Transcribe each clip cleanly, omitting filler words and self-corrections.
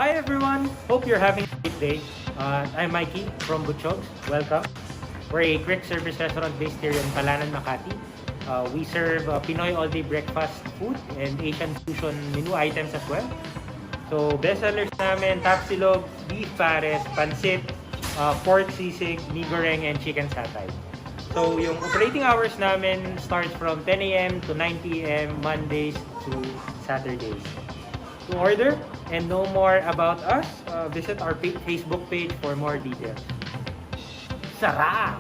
Hi everyone! Hope you're having a great day. I'm Mikey from Butchog's. Welcome. We're a quick service restaurant based here in Palanan, Makati. We serve Pinoy all-day breakfast food and Asian fusion menu items as well. So bestsellers namin, tapsilog, beef pares, pansit, pork sisig, mee goreng, and chicken satay. So yung operating hours namin starts from 10 a.m. to 9 p.m. Mondays to Saturdays. To order and know more about us, visit our Facebook page for more details. Sarap!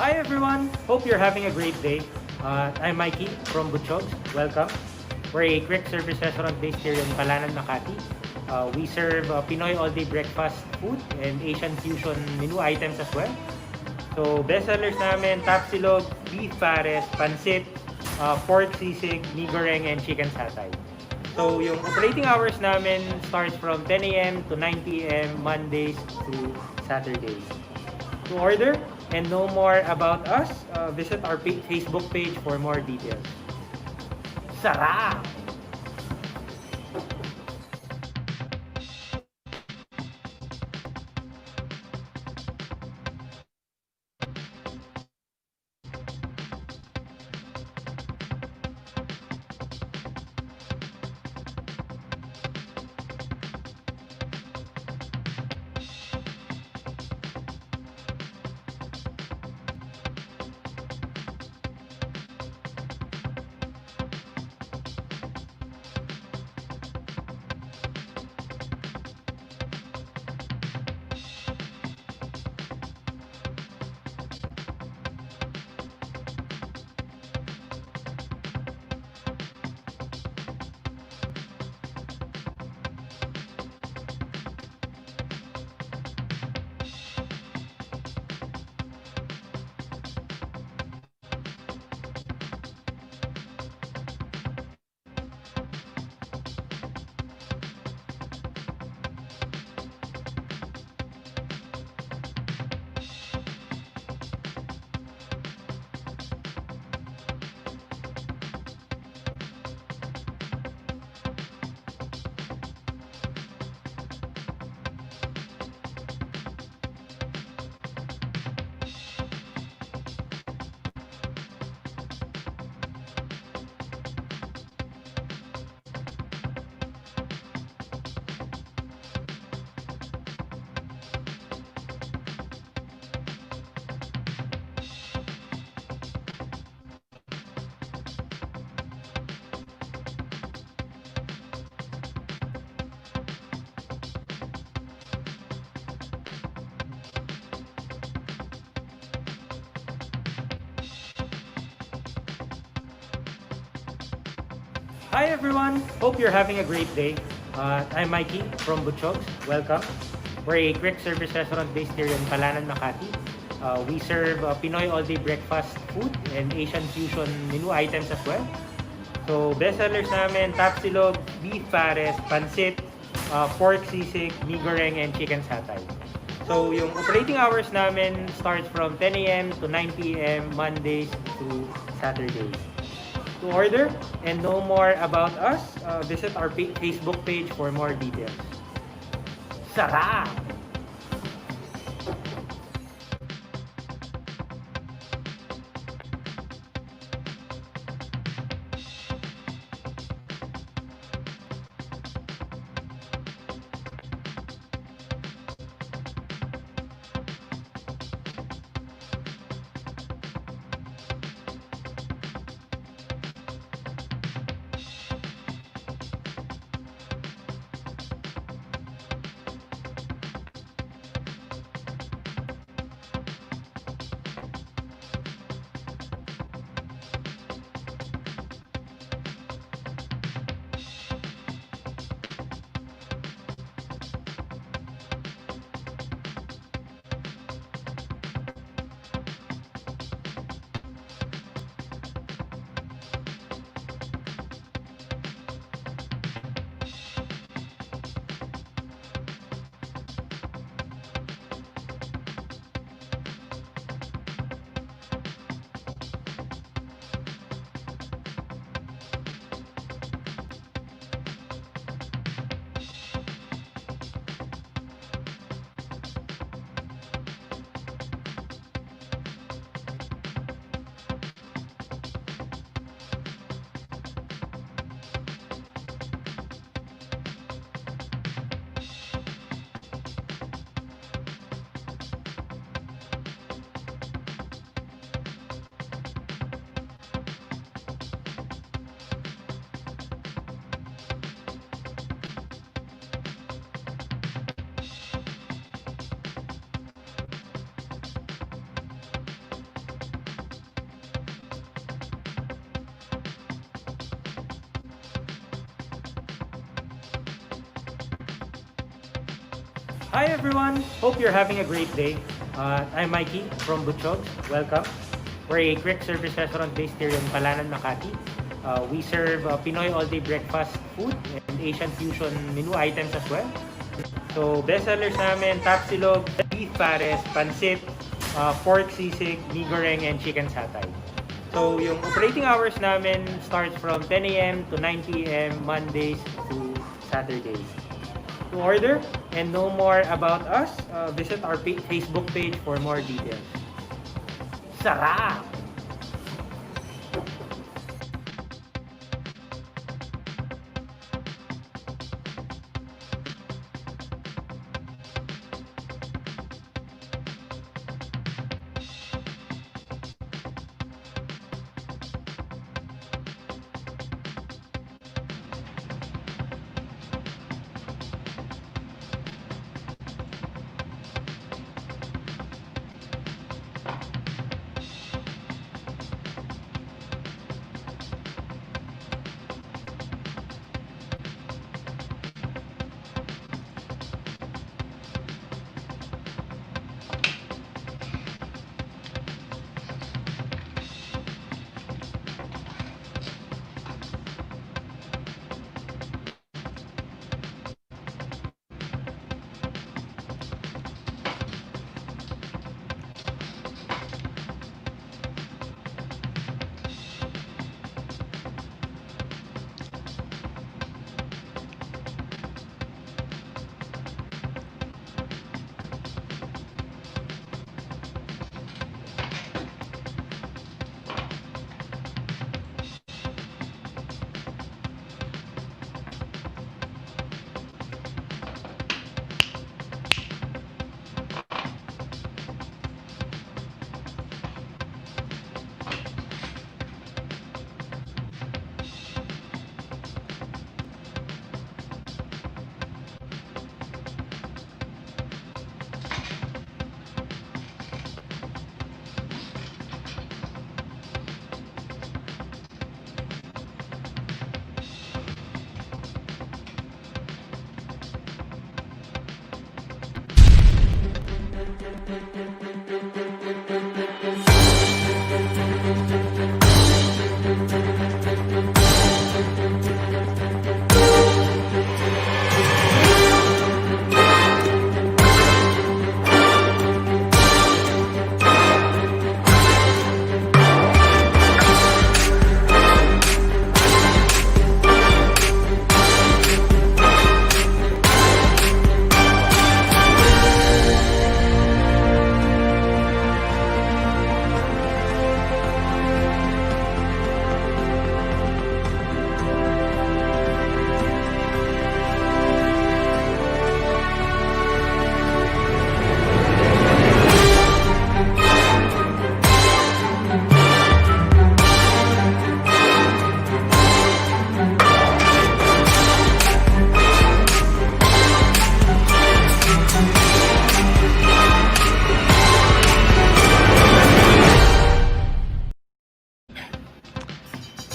Hi everyone! Hope you're having a great day. I'm Mikey from Butchog's. Welcome. We're a quick service restaurant based here in Palanan, Makati. We serve Pinoy all-day breakfast food and Asian fusion menu items as well. So bestsellers namin, tapsilog, beef pares, pansit, pork sisig, mee goreng, and chicken satay. So yung operating hours namin starts from 10 a.m. to 9 p.m. Mondays to Saturdays. To order and know more about us, visit our Facebook page for more details. Sarap! Hi everyone! Hope you're having a great day. I'm Mikey from Butchogs. Welcome. We're a quick service restaurant based here in Palanan, Makati. We serve Pinoy all-day breakfast food and Asian fusion menu items as well. So, best sellers namin, tapsilog, beef pares, pansit, pork sisig, mee goreng, and chicken satay. So, yung operating hours namin starts from 10 a.m. to 9 p.m. Mondays to Saturdays. To order and know more about us, visit our Facebook page for more details. Sarap! Hi everyone! Hope you're having a great day. I'm Mikey from Butchogs. Welcome. We're a quick service restaurant based here in Palanan, Makati. We serve Pinoy all-day breakfast food and Asian fusion menu items as well. So, best sellers namin, tapsilog, beef pares, pansit, pork sisig, mee goreng, and chicken satay. So, yung operating hours namin starts from 10 a.m. to 9 p.m. Mondays to Saturdays. To order and know more about us, visit our Facebook page for more details. Sarap!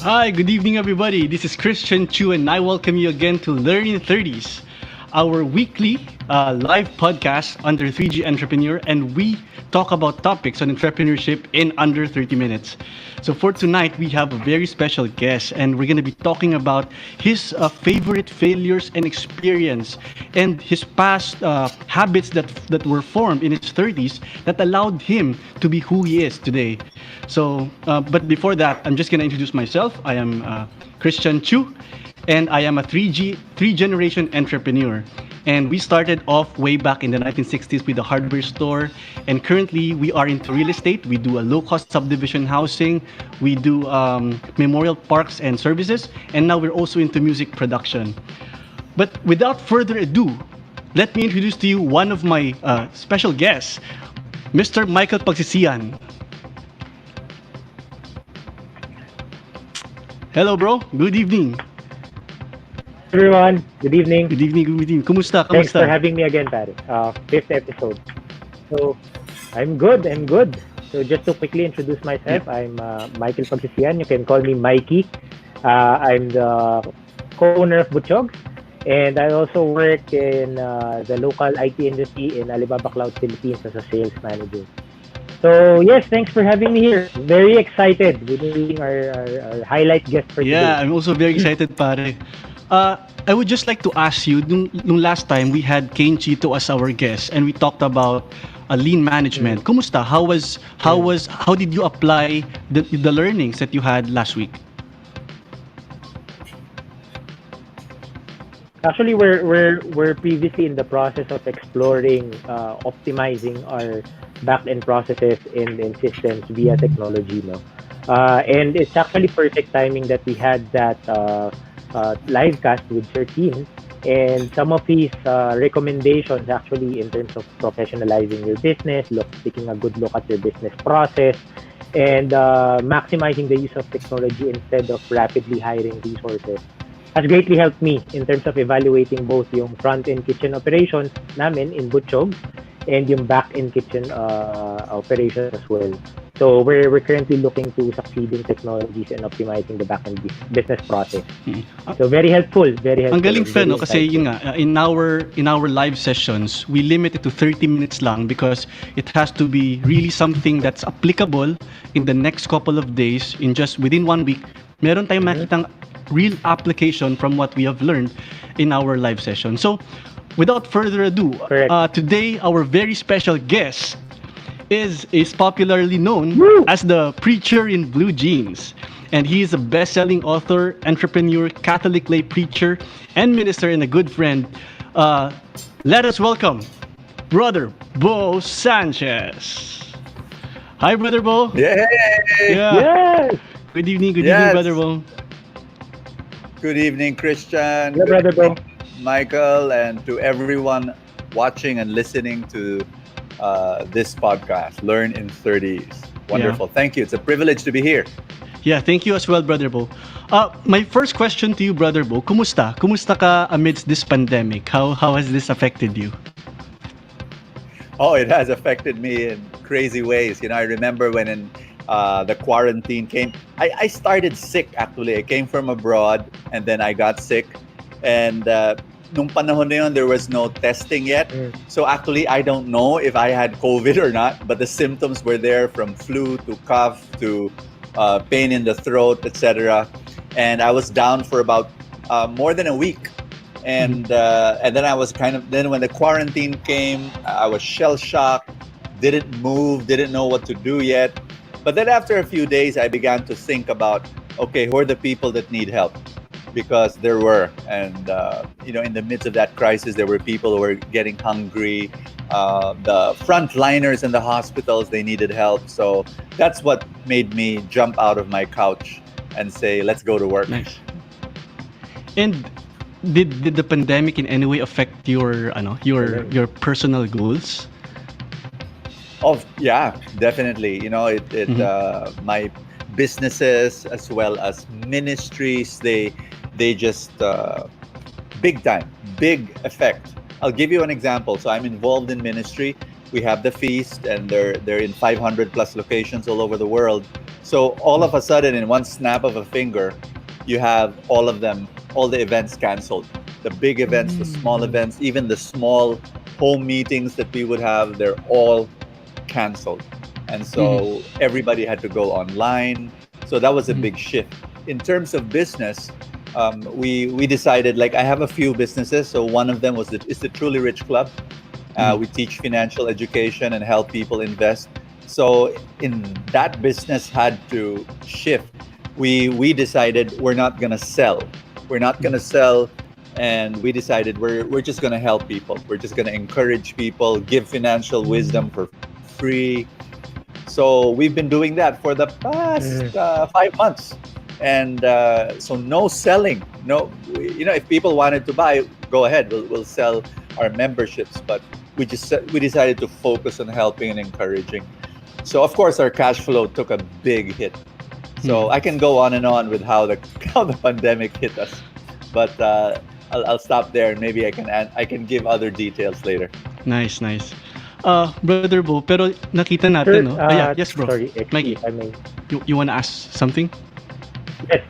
Hi, good evening, everybody. This is Christian Chu, and I welcome you again to Learn in 30s, our weekly live podcast under 3G Entrepreneur, and we talk about topics on entrepreneurship in under 30 minutes. So, for tonight, we have a very special guest, and we're going to be talking about his favorite failures and experience, and his past habits that were formed in his 30s that allowed him to be who he is today. So, but before that, I'm just gonna introduce myself. I am Christian Chu, and I am a 3 generation entrepreneur. And we started off way back in the 1960s with a hardware store, and currently we are into real estate. We do a low-cost subdivision housing, we do memorial parks and services, and now we're also into music production. But without further ado, let me introduce to you one of my special guests, Mr. Michael Pagsisian. Hello, bro. Good evening. Everyone, good evening. Good evening, good evening. Kumusta? Thanks for Kamusta? having me again, pare. Fifth episode. So, I'm good. I'm good. So, just to quickly introduce myself, I'm Michael Pagsisian. You can call me Mikey. I'm the co-owner of Butchog, and I also work in the local IT industry in Alibaba Cloud Philippines as a sales manager. So, yes, thanks for having me here. Very excited with being our highlight guest for Yeah, today. I'm also very excited, pare. I would just like to ask you, nung last time we had Kane Chito as our guest and we talked about lean management. Kumusta? How did you apply the learnings that you had last week? Actually, we're previously in the process of exploring optimizing our back-end processes and systems via technology, no? And it's actually perfect timing that we had that live cast with Sir Teen and some of his recommendations actually in terms of professionalizing your business, taking a good look at your business process, and maximizing the use of technology instead of rapidly hiring resources has greatly helped me in terms of evaluating both yung front-end kitchen operations namin in Butchog and yung back-end kitchen operations as well. So we're currently looking to succeeding technologies and optimizing the back-end business process. Mm. So very helpful, very Ang helpful, galing and Fe, very no? Kasi insightful. yun nga, in our live sessions, we limit it to 30 minutes lang because it has to be really something that's applicable in the next couple of days. In just within 1 week, meron tayong makitang real application from what we have learned in our live session. So, without further ado, Correct. today our very special guest is popularly known Woo! as the preacher in blue jeans. And he is a best-selling author, entrepreneur, Catholic lay preacher, and minister, and a good friend. Let us welcome Brother Bo Sanchez. Hi, Brother Bo. Yay! Yeah. Yes! Good evening, Yes. Brother Bo. Good evening, Christian. Yeah, Good Brother Bo. evening, Michael, and to everyone watching and listening to this podcast, Learn in 30s. Wonderful. Thank you. It's a privilege to be here. Yeah, thank you as well, Brother Bo. My first question to you, Brother Bo, kumusta? Kumusta ka amidst this pandemic? How has this affected you? Oh, it has affected me in crazy ways. I remember when the quarantine came, I started sick actually. I came from abroad and then I got sick. And nung panahon na yun, there was no testing yet. So actually, I don't know if I had COVID or not, but the symptoms were there from flu to cough to pain in the throat, etc. And I was down for about more than a week. And then I was then when the quarantine came, I was shell shocked, didn't move, didn't know what to do yet. But then after a few days, I began to think about, okay, who are the people that need help? Because there were, and in the midst of that crisis, there were people who were getting hungry. The frontliners in the hospitals, they needed help. So that's what made me jump out of my couch and say, let's go to work. Nice. And did the pandemic in any way affect your personal goals? Oh yeah, definitely. My businesses as well as ministries, they just big time, big effect. I'll give you an example. So I'm involved in ministry. We have the feast, and they're in 500 plus locations all over the world. So all of a sudden, in one snap of a finger, you have all of them, all the events canceled. The big events, the small events, even the small home meetings that we would have, they're all canceled. And Mhm. so everybody had to go online. So that was a Mhm. big shift. In terms of business, we decided, like, I have a few businesses. So one of them is the Truly Rich Club. Mhm. We teach financial education and help people invest. So in that business had to shift. We decided we're not gonna sell. We're not gonna sell, and we decided we're just gonna help people. We're just gonna encourage people, give financial wisdom for free. So we've been doing that for the past Mm. 5 months, and so no selling. No, if people wanted to buy, go ahead. We'll sell our memberships, but we decided to focus on helping and encouraging. So of course our cash flow took a big hit. So Mhm. I can go on and on with how the how the pandemic hit us, but I'll stop there, and maybe I can give other details later. Nice, nice. Brother Bo, pero nakita natin, Sir, no? Ah, yeah, yes, bro. sorry, XP, Mikey, if I may. you wanna ask something? Yes.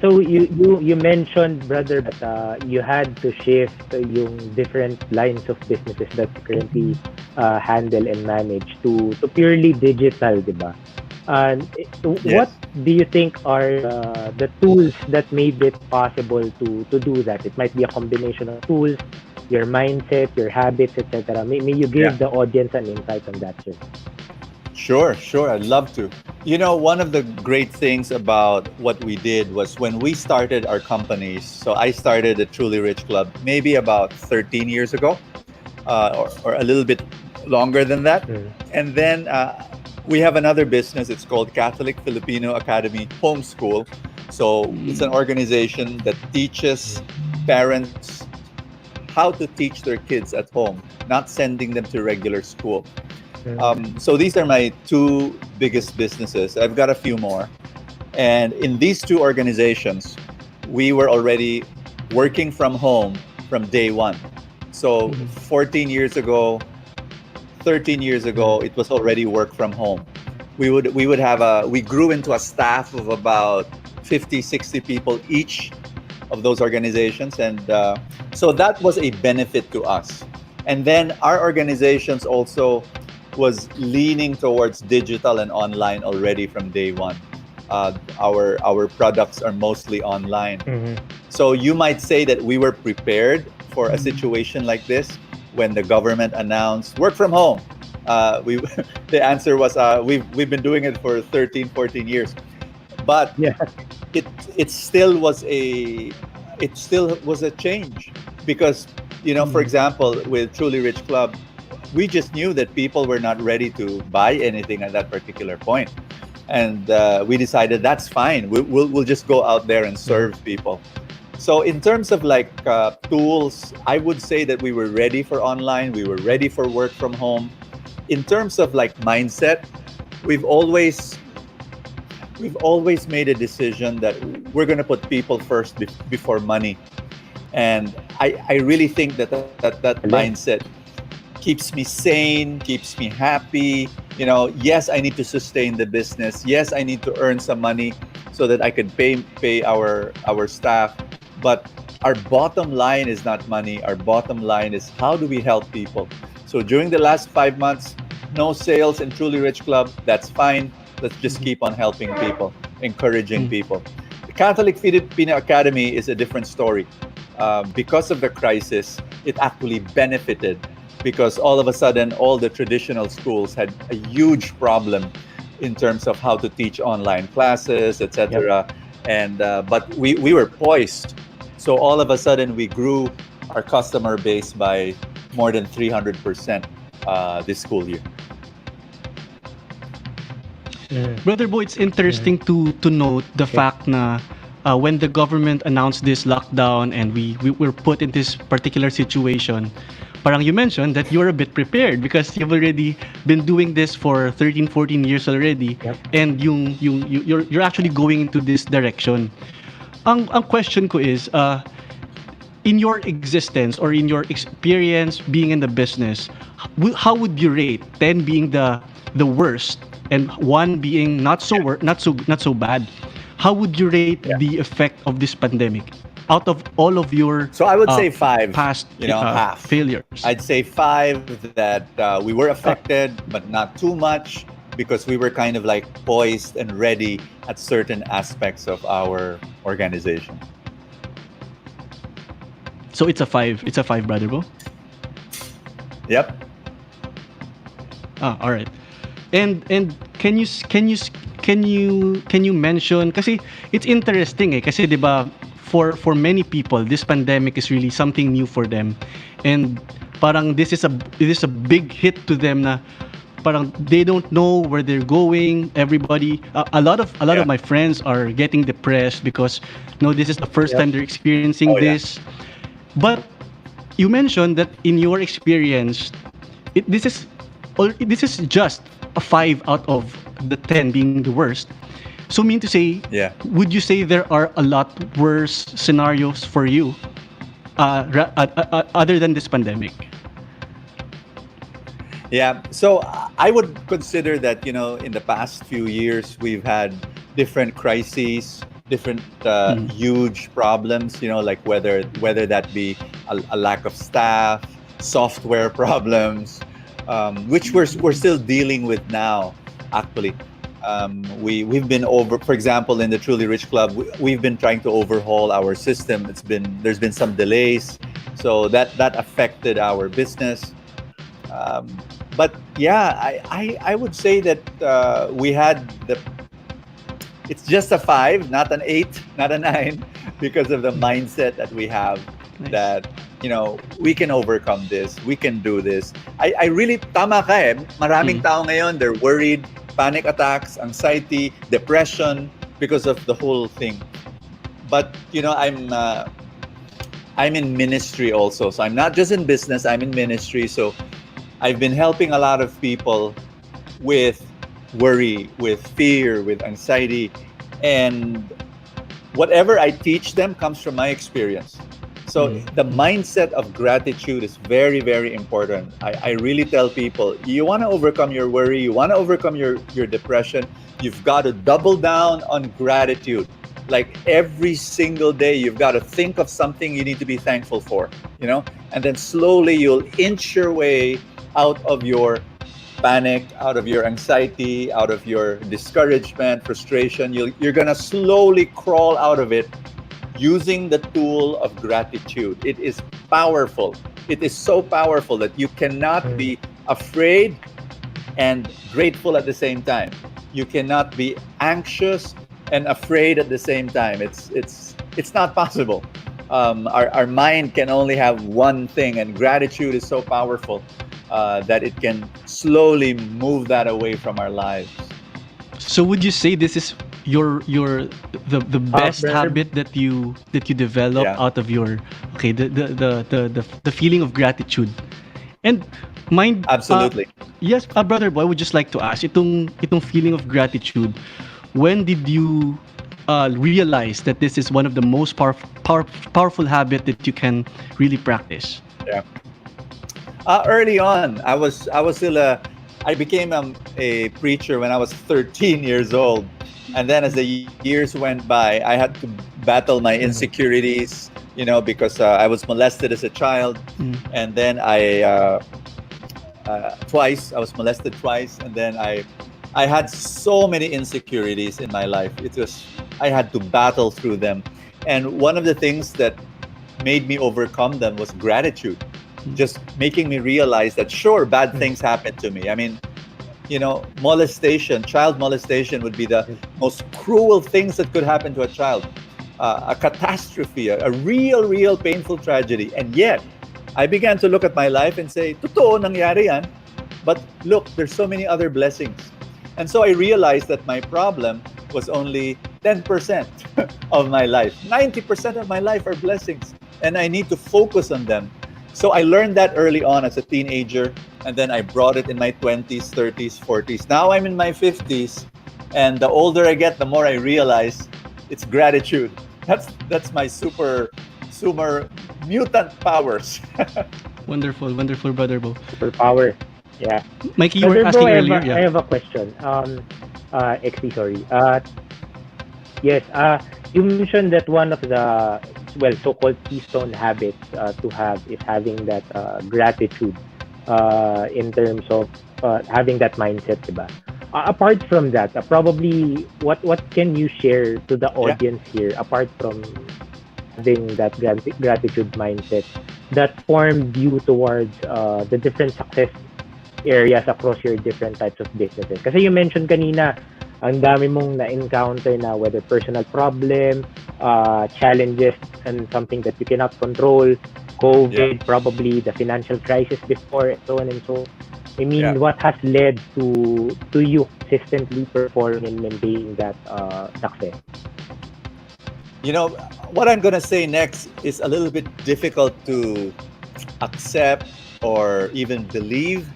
So you mentioned, brother, that you had to shift yung different lines of businesses that you currently handle and manage to purely digital, di ba? What Yes. do you think are the tools that made it possible to do that? It might be a combination of tools, your mindset, your habits, etc. May you Yeah. give the audience an insight on that, sir? Sure, sure. I'd love to. One of the great things about what we did was when we started our companies. So I started the Truly Rich Club maybe about 13 years ago, or a little bit longer than that. Mm. And then we have another business. It's called Catholic Filipino Academy Homeschool. So it's an organization that teaches parents how to teach their kids at home, not sending them to regular school. Mm. So these are my two biggest businesses. I've got a few more. And in these two organizations, we were already working from home from day one. So Mm. 14 years ago, 13 years ago, Mm. it was already work from home. We grew into a staff of about 50, 60 people each of those organizations. And so that was a benefit to us. And then our organizations also was leaning towards digital and online already from day one. Our products are mostly online. Mhm. So you might say that we were prepared for a situation like this when the government announced work from home. We the answer was we've been doing it for 13, 14 years. But Yeah. it it still was a it still was a change because for example, with Truly Rich Club, we just knew that people were not ready to buy anything at that particular point, and we decided that's fine. We'll just go out there and Mhm. serve people. So in terms of like tools, I would say that we were ready for online. We were ready for work from home. In terms of like mindset, we've always we've always made a decision that we're going to put people first before money. And I really think that Galing. mindset keeps me sane, keeps me happy. Yes, I need to sustain the business. Yes, I need to earn some money so that I can pay our staff. But our bottom line is not money. Our bottom line is how do we help people? So during the last 5 months, no sales in Truly Rich Club. That's fine. Let's just keep on helping people, encouraging Mm. people. The Catholic Filipino Academy is a different story. Because of the crisis, it actually benefited because all of a sudden, all the traditional schools had a huge problem in terms of how to teach online classes, Yep. etc. And but we were poised, so all of a sudden we grew our customer base by more than 300% this school year. Mm. Brother Bo, it's Mhm. interesting to note the Okay. fact na when the government announced this lockdown and we were put in this particular situation, parang you mentioned that you're a bit prepared because you've already been doing this for 13, 14 years already, Yep. and you're actually going into this direction. Ang question ko is, in your existence or in your experience being in the business, how would you rate 10 being the worst and one being not so bad, how would you rate Yeah. the effect of this pandemic out of all of your So I would say five, past half. failures? I'd say five that we were affected, but not too much because we were kind of like poised and ready at certain aspects of our organization. So it's a five. It's a five, brother Bo. Yep. All right. And can you mention kasi it's interesting kasi 'di ba for many people this pandemic is really something new for them, and parang this is a big hit to them na parang they don't know where they're going. Everybody, a lot of Yeah. my friends are getting depressed because this is the first Yep. time they're experiencing Oh, yeah. this. But you mentioned that in your experience, this is just a 5 out of the 10 being the worst. So mean to say, Yeah. would you say there are a lot worse scenarios for you, other than this pandemic? Yeah. So I would consider that, in the past few years, we've had different crises, different huge problems, like whether that be a lack of staff, software problems, which we're still dealing with now, actually. We've been for example, in the Truly Rich Club, we've been trying to overhaul our system. There's been some delays, so that affected our business. But yeah, I would say that we had it's just a 5, not an 8, not a 9, because of the mindset that we have. Nice. That we can overcome this, we can do this. I really, tama ka eh, maraming tao ngayon, they're worried, panic attacks, anxiety, depression because of the whole thing. But I'm in ministry also, so I'm not just in business, I'm in ministry. So I've been helping a lot of people with worry, with fear, with anxiety, and whatever I teach them comes from my experience. So the mindset of gratitude is very, very important. I really tell people, you want to overcome your worry, you want to overcome your depression, you've got to double down on gratitude. Like every single day, you've got to think of something you need to be thankful for, and then slowly you'll inch your way out of your panic, out of your anxiety, out of your discouragement, frustration. You're gonna slowly crawl out of it using the tool of gratitude. It is powerful. It is so powerful that you cannot be afraid and grateful at the same time. You cannot be anxious and afraid at the same time. It's not possible. Our mind can only have one thing, and gratitude is so powerful that it can slowly move that away from our lives. So would you say this is the best habit that you develop Yeah. out of your the feeling of gratitude? And mind Absolutely. yes, brother boy, I would just like to ask itong feeling of gratitude. When did you realize that this is one of the most powerful habit that you can really practice? Yeah. Early on, I became a preacher when I was 13 years old, and then as the years went by, I had to battle my insecurities, because I was molested as a child, and then I was molested twice, and then I had so many insecurities in my life. I had to battle through them, and one of the things that made me overcome them was gratitude. Just making me realize that sure, bad things happen to me. I mean, child molestation would be the most cruel things that could happen to a child. A catastrophe, a real painful tragedy. And yet, I began to look at my life and say, totoo, nangyari yan. But look, there's so many other blessings. And so I realized that my problem was only 10% of my life. 90% of my life are blessings, and I need to focus on them. So I learned that early on as a teenager, and then I brought it in my 20s, 30s, 40s. Now I'm in my 50s, and the older I get, the more I realize it's gratitude. That's my super mutant powers. Wonderful, brother Bo. Superpower. Yeah. Mikey, you were Brother Bo, asking earlier. I Yeah. have a question. XP, sorry. Yes, you mentioned that one of the, well, so-called keystone habits to have is having that gratitude in terms of having that mindset, diba? Apart from that, probably what can you share to the Yeah. audience here apart from having that gratitude mindset that formed you towards the different success areas across your different types of businesses? Kasi you mentioned kanina, ang dami mong na-encounter na whether personal problem, challenges, and something that you cannot control, Yeah. COVID, probably the financial crisis before, and so on and so. I Yeah. mean, what has led to you consistently performing and maintaining that success? You know, what I'm going to say next is a little bit difficult to accept or even believe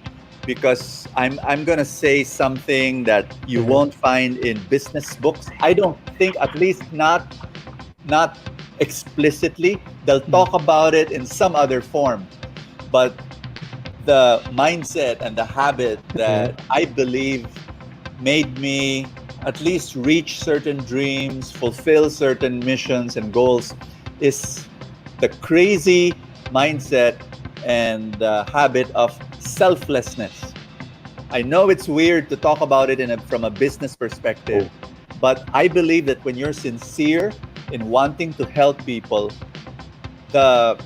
because I'm going to say something that you Mm-hmm. won't find in business books. I don't think, at least not explicitly. They'll Mm. talk about it in some other form, but the mindset and the habit Mm-hmm. that I believe made me at least reach certain dreams, fulfill certain missions and goals is the crazy mindset and habit of selflessness. I know it's weird to talk about it from a business perspective, Oh. but I believe that when you're sincere in wanting to help people, the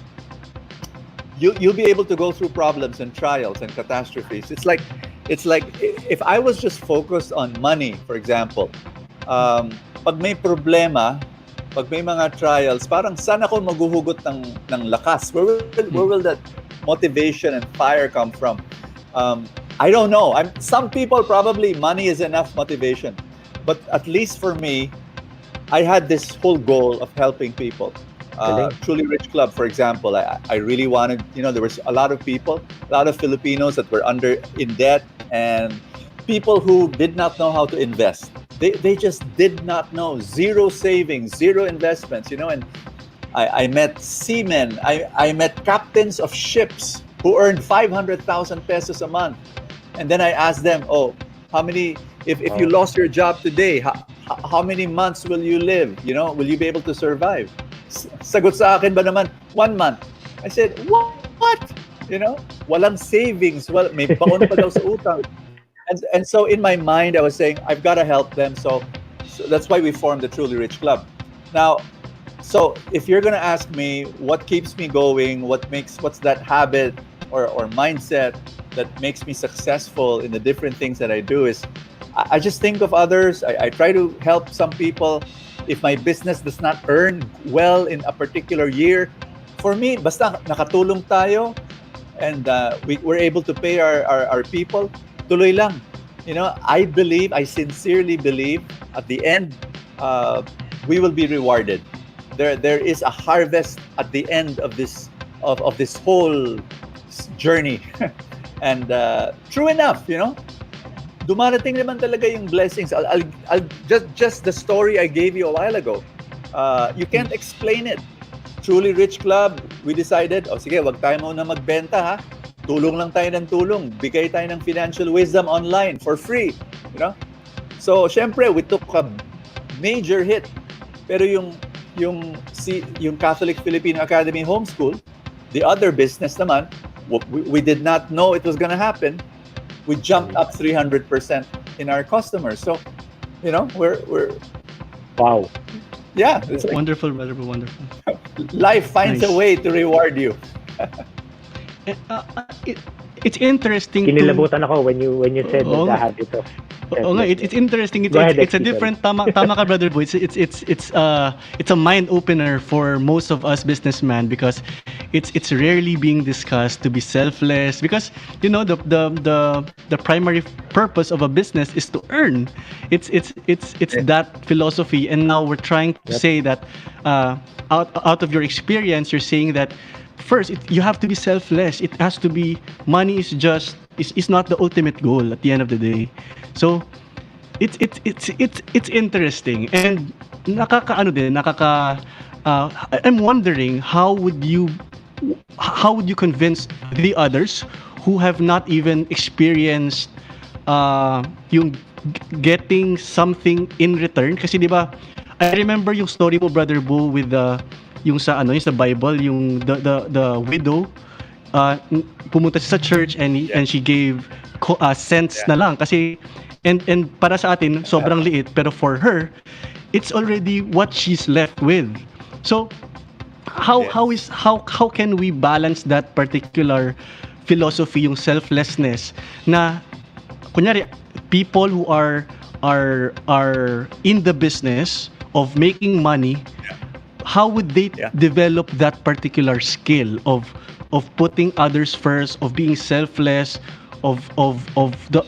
you'll be able to go through problems and trials and catastrophes. It's like if I was just focused on money, for example, pag may problema, pag may mga trials, parang saan ako maghuhugot ng lakas? Where will that motivation and fire come from? I don't know. Some people probably money is enough motivation, but at least for me, I had this whole goal of helping people. Galing. Truly Rich Club, for example, I really wanted, there was a lot of people, a lot of Filipinos that were in debt and people who did not know how to invest. They just did not know. Zero savings, zero investments, and I met seamen, I met captains of ships who earned 500,000 pesos a month. And then I asked them, oh, how many, if you Wow. lost your job today, how many months will you live? Will you be able to survive? Sagot sa akin ba naman, 1 month. I said, what? Walang savings. Well, may baon pa daw sa utang. And so in my mind, I was saying, I've got to help them. So that's why we formed the Truly Rich Club. Now, so if you're gonna ask me what keeps me going, what's that habit or mindset that makes me successful in the different things that I do is I just think of others. I try to help some people. If my business does not earn well in a particular year, for me, basta nakatulong tayo and we're able to pay our people, tuloy lang. I sincerely believe at the end, we will be rewarded. There is a harvest at the end of this whole journey. And true enough, dumarating naman talaga yung blessings. I'll just the story I gave you a while ago. You can't explain it. Truly Rich Club, we decided, sige, wag tayo muna magbenta ha. Tulong lang tayo ng tulong. Bigay tayo ng financial wisdom online for free. So, syempre, we took a major hit. Pero yung Catholic Filipino Academy Homeschool, the other business naman, we did not know it was gonna happen. We jumped up 300% in our customers. So, we're Wow. yeah, it's like Wonderful, wonderful, wonderful. life finds a Nice. way to reward you. It's interesting to. Kinilabutan ako when you said Oo the nga. habit of Oo nga, it's interesting. Go ahead, It's a Exie, different tama ka, Brother Boy. It's a mind opener for most of us businessmen because it's rarely being discussed to be selfless because the primary purpose of a business is to earn. It's that philosophy, and now we're trying to Yep. say that out of your experience, you're saying that first you have to be selfless. It has to be money is not the ultimate goal at the end of the day. So it's interesting and I'm wondering how would you convince the others who have not even experienced yung getting something in return. Kasi 'di ba, I remember yung story mo, Brother Bo, with the yung sa ano, yung sa Bible, yung the widow pumunta siya sa church and she gave cents na lang kasi and para sa atin sobrang liit, pero for her it's already what she's left with. So how can we balance that particular philosophy, yung selflessness, na kunyari people who are in the business of making money, how would they develop that particular skill of putting others first, of being selfless,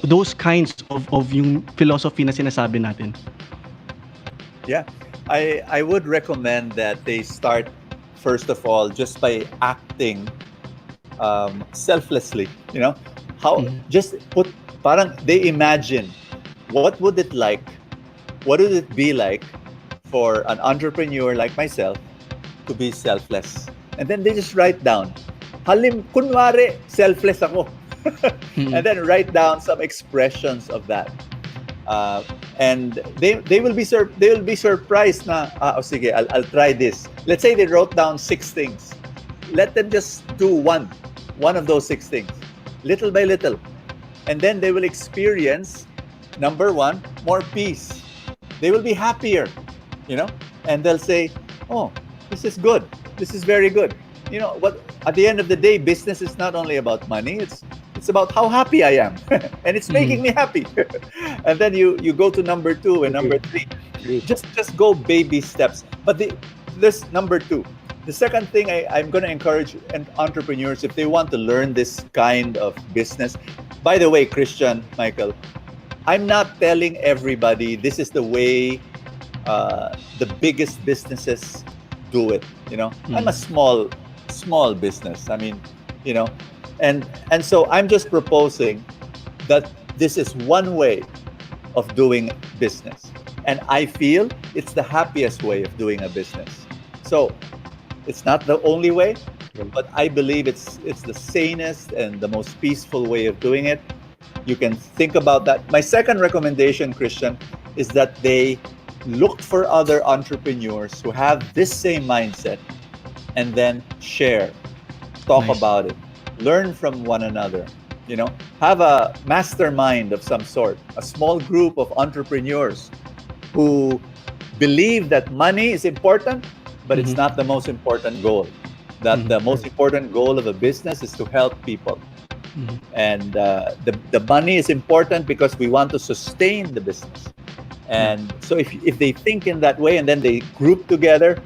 those kinds of yung philosophy na sinasabi natin? Yeah, I would recommend that they start first of all just by acting selflessly. You know, how just put parang they imagine what would it like, what would it be like for an entrepreneur like myself to be selfless, and then they just write down. Kunwari selfless ako, and then write down some expressions of that. And they will be surprised na oh sige, I'll try this. Let's say they wrote down 6 things. Let them just do one of those 6 things, little by little, and then they will experience, number 1, more peace. They will be happier, you know, and they'll say, oh, this is good, this is very good. You know what, at the end of the day, business is not only about money, it's about how happy I am and it's making me happy. And then you go to number 2 and number 3. Just go baby steps. But this number 2, the second thing I'm going to encourage entrepreneurs, if they want to learn this kind of business. By the way, Christian, Michael, I'm not telling everybody this is the way the biggest businesses do it. You know, I'm a small business. I mean, you know, and so I'm just proposing that this is one way of doing business, and I feel it's the happiest way of doing a business. So it's not the only way, but I believe it's the sanest and the most peaceful way of doing it. You can think about that. My second recommendation, Christian, is that they look for other entrepreneurs who have this same mindset and then share, talk about it, learn from one another. You know, have a mastermind of some sort, a small group of entrepreneurs who believe that money is important, but it's not the most important goal. That the most important goal of a business is to help people. And the money is important because we want to sustain the business. And so if they think in that way and then they group together,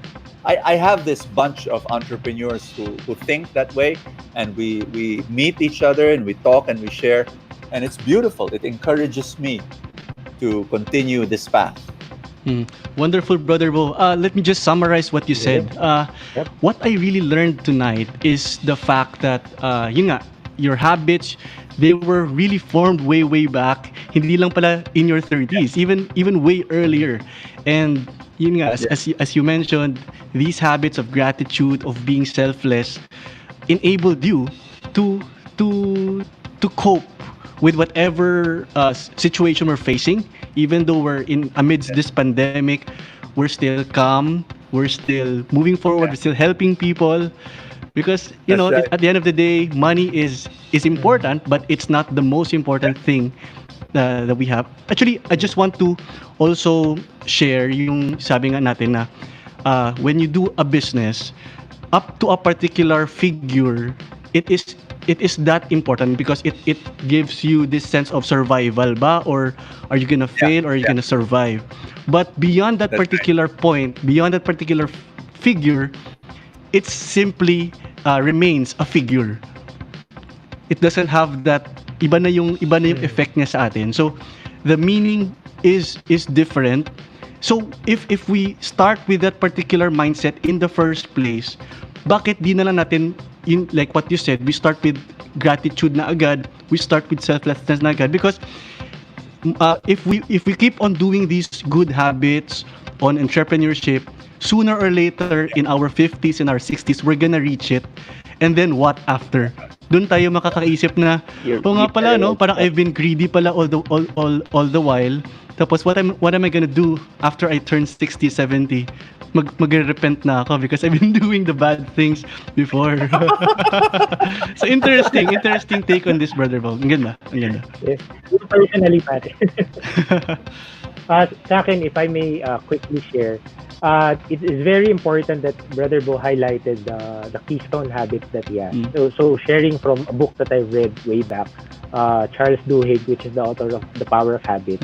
I have this bunch of entrepreneurs who think that way, and we meet each other and we talk and we share, and it's beautiful. It encourages me to continue this path. Wonderful, Brother Bo. Let me just summarize what you said. What I really learned tonight is the fact that yun nga, your habits, they were really formed way back. Hindi lang pala in your 30s, even way earlier. And yun nga, as you mentioned, these habits of gratitude, of being selfless, enabled you to cope with whatever situation we're facing. Even though we're amidst this pandemic, we're still calm, we're still moving forward, we're still helping people. Because you know, at the end of the day, money is important, but it's not the most important thing that we have. Actually, I just want to also share yung sabi nga natin na when you do a business up to a particular figure, it is that important because it gives you this sense of survival ba, or are you gonna fail or are you gonna survive? But beyond that particular point, beyond that particular figure, it simply remains a figure. It doesn't have that iba na yung effect niya sa atin. So the meaning is different. So if we start with that particular mindset in the first place, bakit di na lang natin like what you said, we start with gratitude na agad, we start with selflessness na agad, because if we keep on doing these good habits on entrepreneurship, sooner or later in our 50s and our 60s, we're gonna reach it. And then what after? Doon tayo makakaisip na, oh nga pala, no? Parang I've been greedy pala all the while. Tapos what am I gonna do after I turn 60, 70? Magre-repent na ako because I've been doing the bad things before. So interesting take on this, Brother Bo. Ang ganda. Yes. Personally, pare. Sa akin, if I may quickly share, it is very important that Brother Bo highlighted the Keystone Habits that he has. So sharing from a book that I read way back, Charles Duhigg, which is the author of The Power of Habit.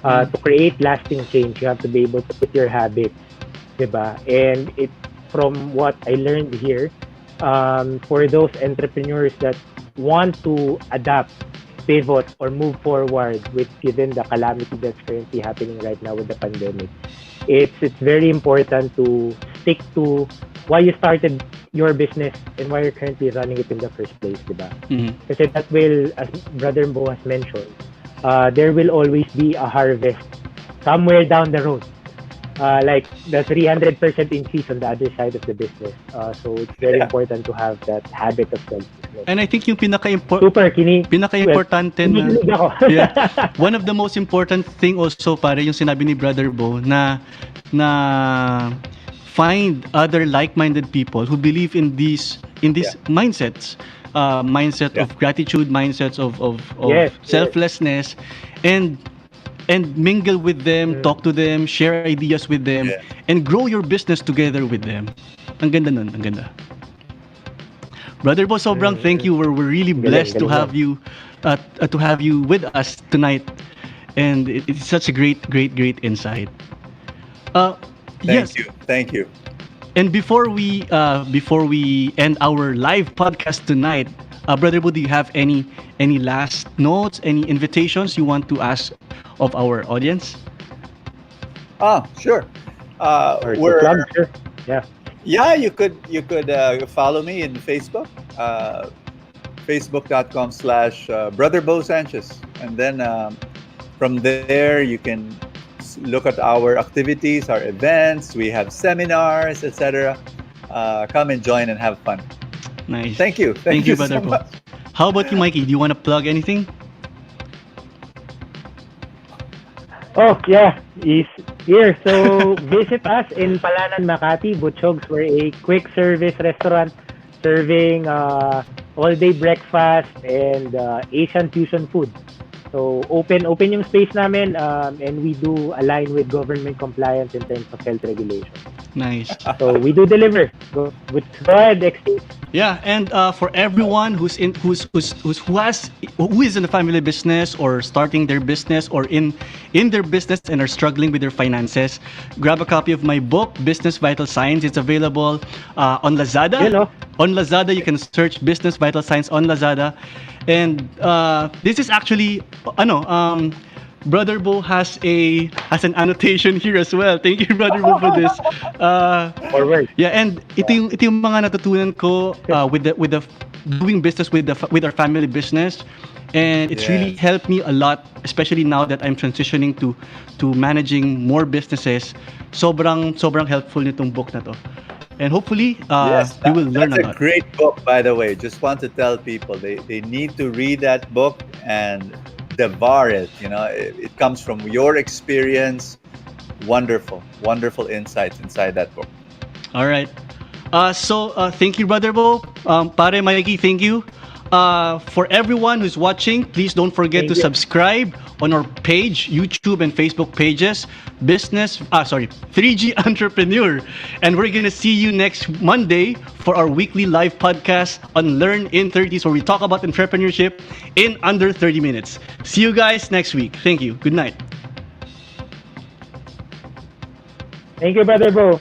To create lasting change, you have to be able to put your habits, diba? And it, from what I learned here, for those entrepreneurs that want to adapt, pivot, or move forward with given the calamity that's currently happening right now with the pandemic, it's very important to stick to why you started your business and why you're currently running it in the first place, diba? Kasi that will, as Brother Bo has mentioned, there will always be a harvest somewhere down the road. Like the 300% increase on the other side of the business. So it's very important to have that habit of self-business. And I think yung Super, pinaka-importante na, kinikilig ako. yeah, one of the most important thing also, pare, yung sinabi ni Brother Bo na find other like-minded people who believe in these mindsets. Mindset of gratitude, mindsets of selflessness, and mingle with them, talk to them, share ideas with them, and grow your business together with them. Ang ganda nun, ang ganda. Brother Bo, sobrang thank you. We're really blessed to have you with us tonight, and it's such a great insight. Thank you. And before we end our live podcast tonight, Brother Bo, do you have any last notes, any invitations you want to ask of our audience? Sure. Sure. Yeah, you could follow me in Facebook, facebook.com/Brother Bo Sanchez, and then from there you can look at our activities, our events. We have seminars, etc. Come and join and have fun. Nice. Thank you, Brother so Bo. much. How about you, Mikey? Do you want to plug anything? Oh, yeah. Is here. So visit us in Palanan, Makati. Butchogs, we're a quick service restaurant serving all-day breakfast and Asian fusion food. So open yung space namin, and we do align with government compliance in terms of health regulation. Nice. So we do deliver. Go ahead, XT. Yeah, and for everyone who is in a family business or starting their business or in their business and are struggling with their finances, grab a copy of my book, Business Vital Signs. It's available on Lazada. On Lazada, you can search Business Vital Signs on Lazada. And this is actually Brother Bo has an annotation here as well. Thank you, Brother Bo, for this. Forward. Yeah, and ito yung mga natutunan ko with the doing business with our family business, and it's really helped me a lot, especially now that I'm transitioning to managing more businesses. Sobrang helpful nitong book na to. And hopefully, we will learn a lot. That's a great book, by the way. Just want to tell people they need to read that book and devour it. It comes from your experience. Wonderful insights inside that book. All right. So thank you, Brother Bo. Pare Mikey, thank you. For everyone who's watching, please don't forget to subscribe on our page, YouTube and Facebook pages, 3G Entrepreneur. And we're going to see you next Monday for our weekly live podcast on Learn in 30s, where we talk about entrepreneurship in under 30 minutes. See you guys next week. Thank you. Good night. Thank you, Brother Bo.